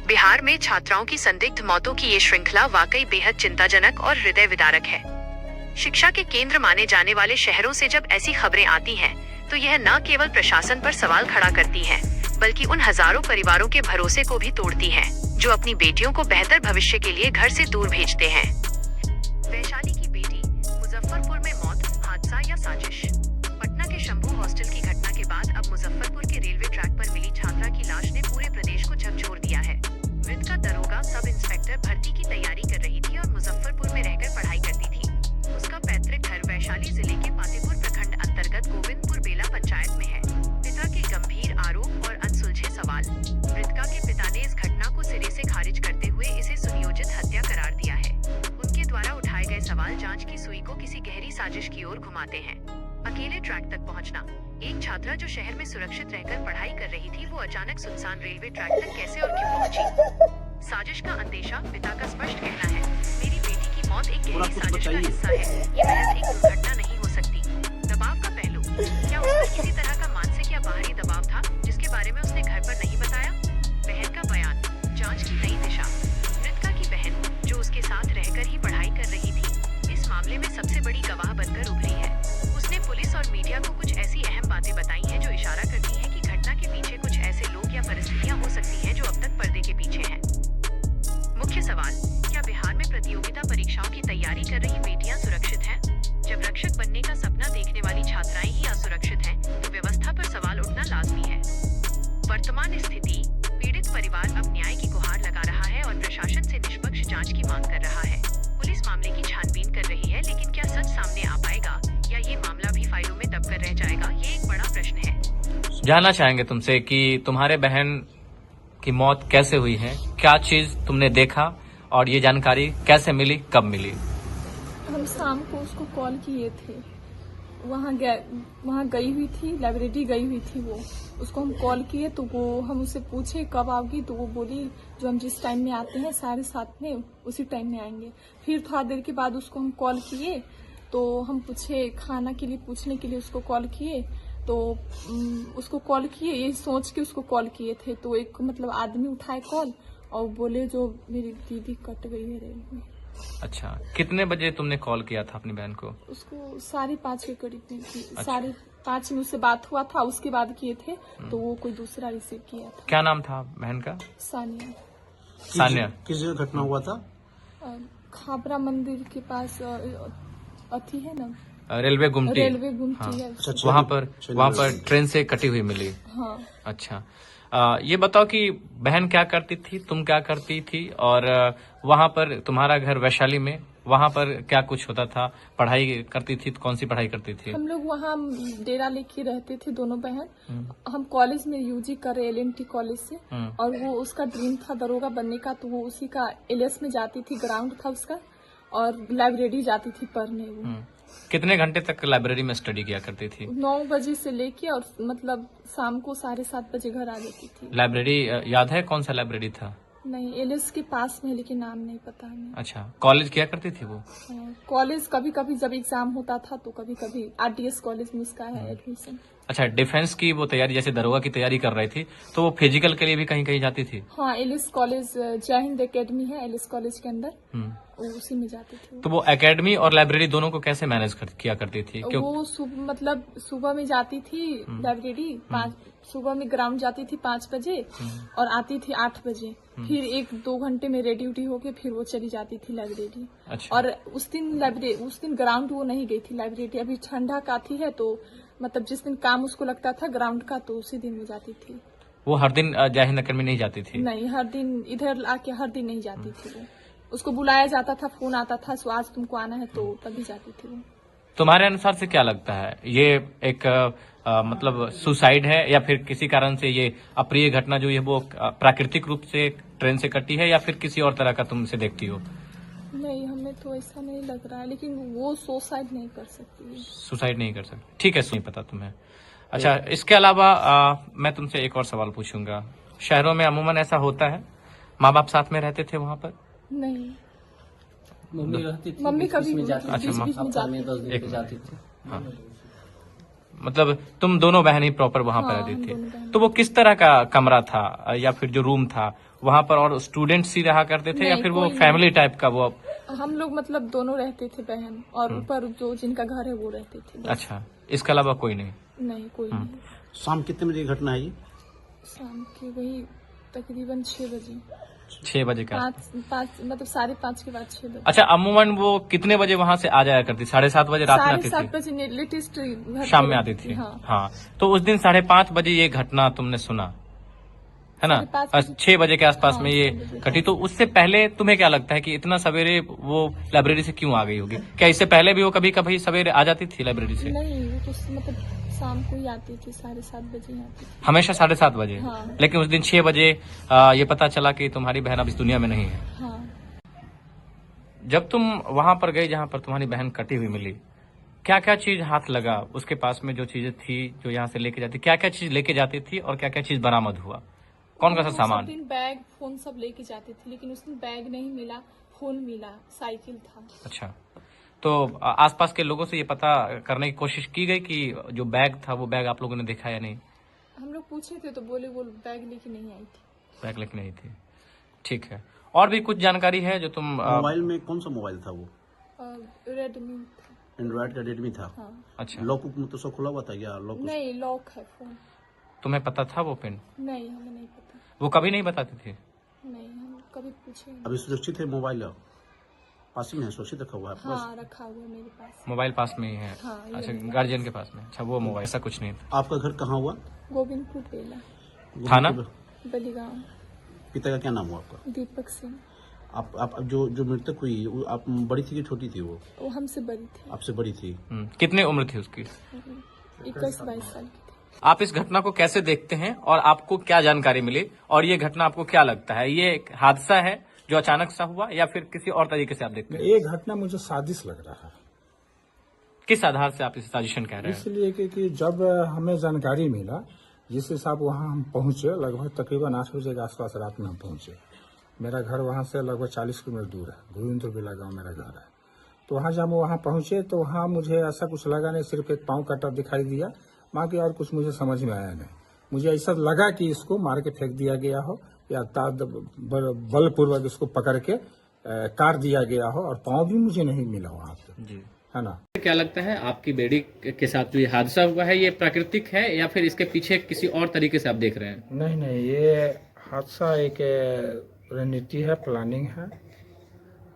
बिहार में छात्राओं की संदिग्ध मौतों की ये श्रृंखला वाकई बेहद चिंताजनक और हृदय विदारक है। शिक्षा के केंद्र माने जाने वाले शहरों से जब ऐसी खबरें आती हैं, तो यह न केवल प्रशासन पर सवाल खड़ा करती है, बल्कि उन हजारों परिवारों के भरोसे को भी तोड़ती है, जो अपनी बेटियों को बेहतर भविष्य के लिए घर से दूर भेजते हैं। वैशाली की बेटी, मुजफ्फरपुर में मौत, हादसा या साजिश? पटना के शंभू हॉस्टल की घटना के बाद अब मुजफ्फरपुर के रेलवे ट्रैक पर मिली छात्रा की लाश ने पूरे प्रदेश को झकझोर दिया है। मृतका दरोगा सब इंस्पेक्टर भर्ती की तैयारी कर रही थी और मुजफ्फरपुर में रहकर पढ़ाई करती थी। उसका पैतृक घर वैशाली जिले के पातेपुर प्रखंड अंतर्गत गोविंदपुर बेला पंचायत में है। पिता के गंभीर आरोप और अनसुलझे सवाल। मृतका के पिता ने इस घटना को सिरे से खारिज करते हुए इसे सुनियोजित हत्या करार दिया है। उनके द्वारा उठाए गए सवाल जांच की सुई को किसी गहरी साजिश की ओर घुमाते हैं। अकेले ट्रैक तक पहुंचना। एक छात्रा जो शहर में सुरक्षित रहकर पढ़ाई कर रही थी, वो अचानक सुनसान रेलवे ट्रैक तक कैसे और क्यों पहुंची? साजिश का अंदेशा। पिता का स्पष्ट कहना है, मेरी बेटी की मौत एक गहरी साजिश का हिस्सा है। ये महज एक दुर्घटना नहीं हो सकती। दबाव का पहलू। क्या उस पर किसी तरह का मानसिक या बाहरी दबाव था, जिसके बारे में उसने घर पर नहीं बताया? बहन का बयान। जांच की नई दिशा। मृतका की बहन, जो उसके साथ रहकर ही पढ़ाई कर रही थी, इस मामले में सबसे बड़ी गवाह बनकर उभरी है। उसने पुलिस और मीडिया को कुछ ऐसी अहम बातें बताई हैं जो इशारा करती हैं कि घटना के पीछे कुछ ऐसे लोग या परिस्थितियां हो सकती हैं जो अब तक पर्दे के पीछे हैं। मुख्य सवाल, क्या बिहार में प्रतियोगिता परीक्षाओं की तैयारी कर रही बेटियां सुरक्षित हैं? जब रक्षक बनने का सपना देखने वाली छात्राएं ही असुरक्षित हैं, तो व्यवस्था पर सवाल उठना लाजमी है। वर्तमान स्थिति। पीड़ित परिवार अब न्याय की गुहार लगा रहा है और प्रशासन से निष्पक्ष जांच की मांग कर रहा है। पुलिस मामले की छानबीन कर रही है, लेकिन क्या सच सामने आ पाएगा या ये मामला भी फाइलों में दबकर रह जाएगा, ये एक बड़ा प्रश्न है। जानना चाहेंगे तुमसे कि तुम्हारे बहन की मौत कैसे हुई है, क्या चीज तुमने देखा और ये जानकारी कैसे मिली, कब मिली? हम शाम को उसको कॉल किए थे, वहाँ गई हुई थी, लाइब्रेरी गई हुई थी वो। उसको हम कॉल किए तो वो हम उससे पूछे कब आओगी, तो वो बोली जो हम जिस टाइम में आते हैं 7:30 में, उसी टाइम में आएंगे। फिर थोड़ा देर के बाद उसको हम कॉल किए तो हम पूछे खाना के लिए, पूछने के लिए उसको कॉल किए तो उसको कॉल किए, ये सोच के उसको कॉल किए थे तो एक मतलब आदमी उठाए कॉल और बोले जो मेरी दीदी कट गई है रेल में। अच्छा, कितने बजे तुमने कॉल किया था अपनी बहन को? उसको 5:30 के करीब में की। अच्छा। 5:30 में उससे बात हुआ था, उसके बाद किए थे तो वो कोई दूसरा रिसीव किया था। क्या नाम था बहन का? सानिया। सानिया। किस जगह घटना हुआ था? खाबरा मंदिर के पास अथी है ना, रेलवे गुमटी। रेलवे गुमटी हाँ। है। अच्छा, वहाँ पर ट्रेन से कटी हुई मिली। हाँ। अच्छा, ये बताओ कि बहन क्या करती थी, तुम क्या करती थी, और वहाँ पर तुम्हारा घर वैशाली में, वहाँ पर क्या कुछ होता था? पढ़ाई करती थी तो कौन सी पढ़ाई करती थी? हम लोग वहाँ डेरा लेके रहते थे दोनों बहन। हम कॉलेज में यूजी कर रहे LNT कॉलेज से, और वो उसका ड्रीम था दरोगा बनने का, तो वो उसी का LS में जाती थी, ग्राउंड था उसका, और लाइब्रेरी जाती थी पढ़ने। वो कितने घंटे तक लाइब्रेरी में स्टडी किया करती थी? 9 बजे से लेके और मतलब शाम को 7:30 बजे घर आ जाती थी। लाइब्रेरी याद है कौन सा लाइब्रेरी था? नहीं, LS के पास में, लेकिन नाम नहीं पता हमें। अच्छा, कॉलेज किया करती थी वो? कॉलेज कभी कभी जब एग्जाम होता था तो कभी कभी RDS कॉलेज में उसका है एडमिशन। अच्छा, डिफेंस की वो तैयारी, जैसे दरोगा की तैयारी कर रही थी, तो वो फिजिकल के लिए भी कहीं कहीं जाती थी? हाँ, LS कॉलेज जय हिंद एकेडमी है LS कॉलेज के अंदर, उसी में जाती थी। तो वो एकेडमी और लाइब्रेरी दोनों को कैसे मैनेज किया करती थी? वो मतलब सुबह में जाती थी लाइब्रेरी, सुबह में ग्राउंड जाती थी 5 बजे और आती थी 8 बजे। फिर 1-2 घंटे में रेडी उडी होके फिर वो चली जाती थी लाइब्रेरी। अच्छा। और उस दिन ग्राउंड वो नहीं गई थी लाइब्रेरी। अभी ठंडा काफी है तो मतलब जिस दिन काम उसको लगता था ग्राउंड का, तो उसी दिन वो जाती थी। वो हर दिन जय हिंद एकेडमी नहीं जाती थी? नहीं, हर दिन इधर आके हर दिन नहीं जाती थी वो। उसको बुलाया जाता था, फोन आता था, सो आज तुमको आना है, तो तभी जाती थी वो। तुम्हारे अनुसार से क्या लगता है, ये एक मतलब सुसाइड है या फिर किसी कारण से ये अप्रिय घटना जो है वो प्राकृतिक रूप से ट्रेन से कटी है, या फिर किसी और तरह का तुम इसे देखती हो? नहीं, हमें तो ऐसा नहीं लग रहा है, लेकिन वो सुसाइड नहीं कर सकती है। सुसाइड नहीं कर सकती, ठीक है, नहीं पता तुम्हें। अच्छा, इसके अलावा मैं तुमसे एक और सवाल पूछूंगा। शहरों में अमूमन ऐसा होता है, माँ बाप साथ में रहते थे वहाँ पर? नहीं, मम्मी रहती थी, मम्मी कभी बीच में जाती थी। अच्छा, बीच में हफ्ता में जाती 10 दिन पे जाती थी। हाँ, मतलब तुम दोनों बहन ही प्रॉपर वहां पर हाँ, रहती हम थी। दोनों बहन। तो वो किस तरह का कमरा था या फिर जो रूम था वहां पर, और स्टूडेंट्स ही रहा करते थे या नहीं, फिर वो कोई नहीं। फैमिली टाइप का वो? हम लोग मतलब दोनों रहते थे बहन, और ऊपर जो जिनका घर है वो रहते थे बस। अच्छा, इसके अलावा कोई नहीं? नहीं, कोई नहीं। शाम कितने बजे की घटना है ये? शाम के वही तकरीबन 6 बजे, 6 बजे का? पाँच मतलब 5:30 के बाद 6 बजे। अच्छा, अमूमन वो कितने बजे वहां से आ जाया करती? 7:30 बजे रात में आती 7:30 थी? बजे लेटेस्ट शाम में आती थी? हाँ। हाँ। तो उस दिन 5:30 बजे ये घटना तुमने सुना है ना? 5:30 बजे। 6 बजे के आसपास हाँ, में ये 6 बजे। घटी। तो उससे पहले तुम्हें क्या लगता है कि इतना सवेरे वो लाइब्रेरी से क्यों आ गई होगी? क्या इससे पहले भी वो कभी कभी सवेरे आ जाती थी लाइब्रेरी से? नहीं, वो तो मतलब शाम को ही आती थी, 7:30 बजे ही आती थी। हमेशा 7:30 बजे? हाँ। लेकिन उस दिन 6 बजे ये पता चला कि तुम्हारी बहन अब इस दुनिया में नहीं है। हाँ। जब तुम वहां पर गई जहां पर तुम्हारी बहन कटी हुई मिली, क्या क्या चीज हाथ लगा उसके पास में? जो चीजें थी जो यहाँ से लेके जाती, क्या क्या चीज लेके जाती थी और क्या क्या चीज बरामद हुआ? कौन सा वो सामान? सब दिन बैग फोन सब लेके जाते थे, लेकिन उस दिन बैग नहीं मिला, फोन मिला, साइकिल था। अच्छा, तो आसपास के लोगों से ये पता करने की कोशिश की गई कि जो बैग था वो बैग आप लोगों ने देखा या नहीं? हम लोग पूछे थे तो बोले वो बैग लेके नहीं आई थी। बैग लेके नहीं थी, ठीक है। और भी कुछ जानकारी है जो तुम मोबाइल में कौन सा मोबाइल था वो? रेडमी था। एंड्रॉइड का रेडमी था? हाँ। अच्छा, लॉक मतलब सब खुला हुआ था या लॉक? नहीं, लॉक है फोन। तुम्हें पता था वो पिन? नहीं, हमें नहीं पता। वो कभी नहीं बताती थी? नहीं, हम कभी पूछे नहीं। अभी सुरक्षित है मोबाइल? पास ही में है, सुरक्षित रखा हुआ है आपके पास? हाँ, रखा हुआ है मेरे पास। मोबाइल पास में ही है? हाँ, ये अच्छा, मेरे गार्जियन के पास में? अच्छा, वो मोबाइल ऐसा कुछ नहीं था। आपका घर कहाँ हुआ? गोविंदपुर बेला, थाना? बलिगांव। पिता का क्या नाम हुआ आपका? दीपक सिंह। आप जो मृतक हुई वो आप बड़ी थी कि छोटी थी? वो हमसे बड़ी थी, आपसे बड़ी थी। कितनी उम्र थी उसकी? 21-22 साल की थी। आप इस घटना को कैसे देखते हैं और आपको क्या जानकारी मिली, और ये घटना आपको क्या लगता है? ये एक हादसा है जो अचानक सा हुआ या फिर किसी और तरीके से आप देखते हैं? ये घटना मुझे साजिश लग रहा है। किस आधार से आप इस साजिशन कह रहे हैं? इसलिए कि जब हमें जानकारी मिला, जिस हिसाब वहाँ हम पहुंचे, लगभग तकरीबन 8 बजे के आसपास रात में हम पहुंचे। मेरा घर वहाँ से लगभग 40 किलोमीटर दूर है, गोविंदपुर बेला गाँव मेरा घर है। तो वहाँ जब वहाँ पहुंचे तो वहाँ मुझे ऐसा कुछ लगा नहीं, सिर्फ एक पाँव कटा दिखाई दिया, बाकी और कुछ मुझे समझ में आया नहीं। मुझे ऐसा लगा कि इसको मार के फेंक दिया गया हो या बलपूर्वक इसको पकड़ के काट दिया गया हो, और पाँव भी मुझे नहीं मिला वहाँ पे, जी, है ना। क्या लगता है आपकी बेटी के साथ जो ये हादसा हुआ है, ये प्राकृतिक है या फिर इसके पीछे किसी और तरीके से आप देख रहे हैं? नहीं, ये हादसा एक रणनीति है, प्लानिंग है।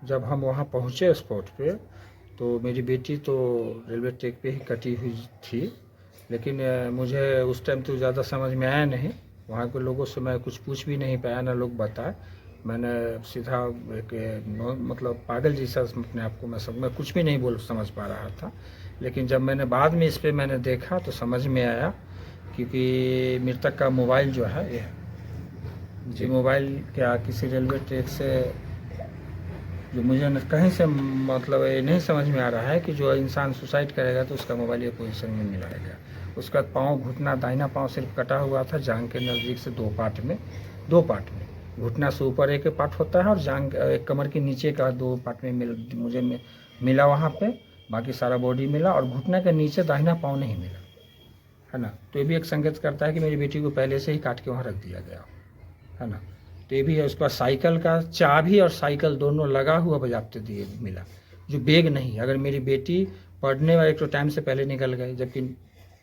जब हम वहाँ पहुँचे स्पॉट पे तो मेरी बेटी तो रेलवे ट्रैक पे ही कटी हुई थी, लेकिन मुझे उस टाइम तो ज़्यादा समझ में आया नहीं। वहाँ के लोगों से मैं कुछ पूछ भी नहीं पाया, ना लोग बताए। मैंने सीधा एक मतलब पागल जैसा अपने आप को मैं कुछ भी नहीं समझ पा रहा था। लेकिन जब मैंने बाद में इस पे मैंने देखा तो समझ में आया, क्योंकि मृतक का मोबाइल जो है ये मोबाइल क्या किसी रेलवे ट्रैक से, जो मुझे कहीं से मतलब ये नहीं समझ में आ रहा है कि जो इंसान सुसाइड करेगा तो उसका मोबाइल ये पोजीशन में मिलाएगा। उसका पाँव घुटना, दाहिना पाँव सिर्फ कटा हुआ था, जांघ के नज़दीक से दो पार्ट में। घुटना से ऊपर एक पार्ट होता है और जांघ कमर के नीचे का 2 पार्ट में मुझे मिला वहाँ पे। बाकी सारा बॉडी मिला और घुटना के नीचे दाहिना पाँव नहीं मिला, है ना। तो ये भी एक संकेत करता है कि मेरी बेटी को पहले से ही काट के वहाँ रख दिया गया, है ना। तो ये भी है। उसके बाद साइकिल का चाबी और साइकिल दोनों लगा हुआ बाज़ाब्ते दिए मिला, जो बैग नहीं। अगर मेरी बेटी पढ़ने वाले तो टाइम से पहले निकल गए, जबकि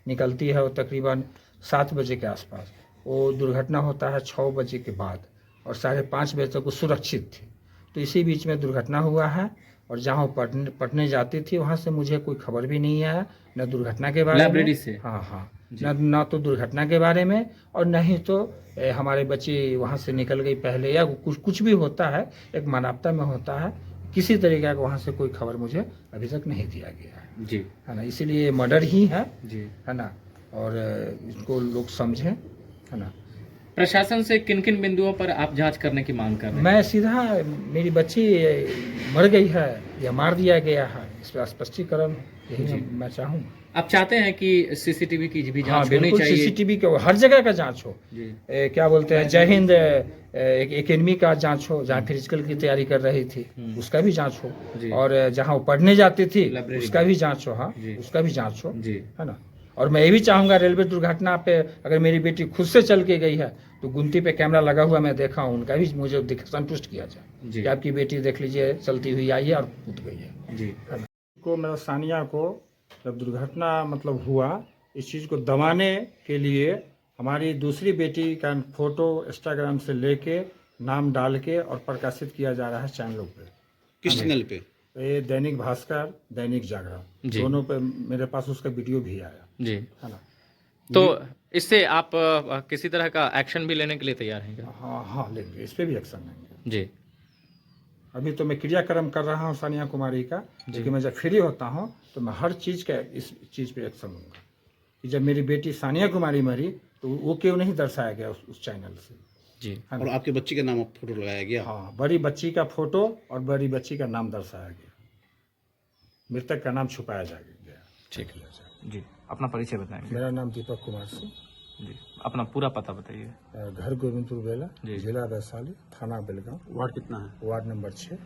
निकलती है वो तकरीबन 7 बजे के आसपास, वो दुर्घटना होता है 6 बजे के बाद, और 5:30 बजे तक वो सुरक्षित थी। तो इसी बीच में दुर्घटना हुआ है, और जहाँ पढ़ने जाती थी वहाँ से मुझे कोई खबर भी नहीं आया, न दुर्घटना के बारे में, लाइब्रेरी से। हाँ, न तो दुर्घटना के बारे में, और न ही तो हमारे बच्चे वहाँ से निकल गई पहले, या कुछ भी होता है एक मानवता में होता है, किसी तरीके का वहाँ से कोई खबर मुझे अभी तक नहीं दिया गया है, जी, है ना। इसीलिए मर्डर ही है, जी, है ना, और इसको लोग समझें, है ना। प्रशासन से किन किन बिंदुओं पर आप जांच करने की मांग कर रहे हैं? मैं सीधा मेरी बच्ची मर गई है या मार दिया गया है, इस पर स्पष्टीकरण यही मैं चाहूँगा। आप चाहते हैं कि सीसीटीवी की भी हाँ, जांच होनी बिल्कुल, चाहिए? सीसीटीवी के हर जगह का जांच हो। जी, क्या बोलते हैं, जय हिंद एकेडमी का जांच हो, जहाँ फिजिकल की तैयारी कर रही थी उसका भी जांच हो, और जहाँ वो पढ़ने जाती थी लाइब्रेरी उसका भी जांच हो, हाँ जी। उसका भी जांच हो, जी, है ना। और मैं ये भी चाहूंगा रेलवे दुर्घटना पे अगर मेरी बेटी खुद से चल के गई है तो गुमती पे कैमरा लगा हुआ मैं देखा हूं, उनका भी मुझे संतुष्ट किया जाए जी। कि आपकी बेटी देख लीजिए चलती हुई आई है और कूद गई है। जी को मेरा सानिया को जब दुर्घटना मतलब हुआ, इस चीज़ को दबाने के लिए हमारी दूसरी बेटी का फोटो इंस्टाग्राम से लेके नाम डाल के और प्रकाशित किया जा रहा है चैनलों पे। किस चैनल पे? ये दैनिक भास्कर, दैनिक जागरण, जी। दोनों पे मेरे पास उसका वीडियो भी आया जी। है ना। तो इससे आप किसी तरह का एक्शन भी लेने के लिए तैयार हैं क्या? हाँ हाँ लेंगे, इस पे भी एक्शन लेंगे। जी अभी तो मैं क्रियाक्रम कर रहा हूँ सानिया कुमारी का, लेकिन मैं जब फ्री होता हूँ तो मैं हर चीज़ का इस चीज़ पे एक्शन लूँगा कि जब मेरी बेटी सानिया कुमारी मरी तो वो क्यों नहीं दर्शाया गया उस चैनल से। जी। है और ना? आपके बच्ची का नाम फोटो लगाया गया? हाँ, बड़ी बच्ची का फोटो और बड़ी बच्ची का नाम दर्शाया गया, मृतक का नाम छुपाया गया। ठीक है जी। अपना परिचय बताएंगे? मेरा नाम दीपक कुमार सिंह, जी। अपना पूरा पता बताइए। घर गोविंदपुर बेला, जी। जिला वैशाली, थाना बेलगांव, वार्ड कितना है? Ward number 6।